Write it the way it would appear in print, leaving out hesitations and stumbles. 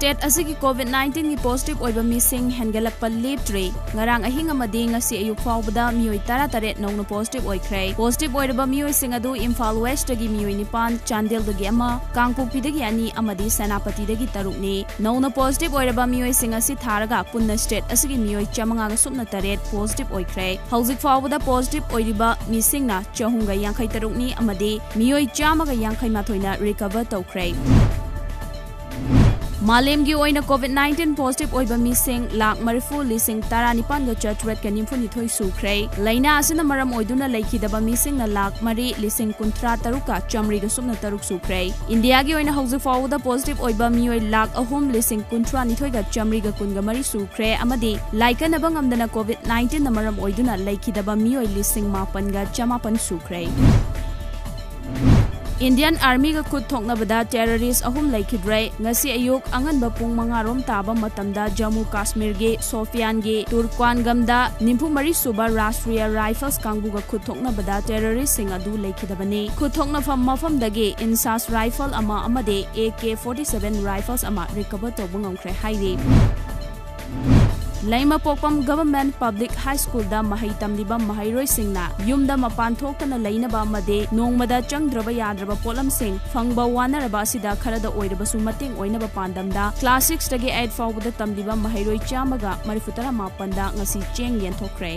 State asigi COVID-19 ki positive oiba missing hengalakpa leptre ngarang ahing amadi ngasi ayuk faubada mioi taret nongna positive oikhre positive oiraba mioi sing adu Imphal West dagi mioi nipan Chandel dagi ama Kangpokpi dagi ani amadi Senapati dagi tarukni nongna positive oiraba mioi sing asi tharaga punna state asigi mioi chamanga ga supna taret positive oikhre hauzik faubada positive oiriba missing na chahunga yankhai tarukni amadi mioi chamaga yankhai mathoina recover tawkhre Malem gi oina COVID-19 positive oiba missing lakh marifu lising tara nipan ga chatret ka nimfu ni thoi sukhrei laina asina maram oiduna laikhidaba missing na lakh mari lising kunthra taruka chamri ga sumna taruk sukhrei India gi oina hauzik fawda positive oiba mioi lakh ahum lising kunthra ni thoi ga chamri ga kunga mari sukhrei amadi laika na bangamdana COVID-19 na maram oiduna laikhidaba mioi lising mapan ga chamapan sukhrei Indian Army ga khut thokna bada terrorist ahum laikhidrai ngasi ayuk angan ba pung mangarom taba matamda Jammu Kashmir ge Sofian ge Turkwan gamda nimpu mari suba Rashtriya Rifles kangbu ga khut thokna bada terrorist sing adu laikhidabani khut thokna mafam dagi Insas rifle ama amade AK-47 rifles ama recover tobung ngomkhre hairi Laima Pokpam Government Public High School da mahai tamliba mahairoi singna yumda mapan thoktana lainaba amade nongmada changdraba yadraba polam sing phangba wanaraba asida kharada oiraba su mating oinaba pandamda class 6 dagi 8 fawbada tamliba mahairoi chamaga marifutara mapanda ngasi cheng yen thokre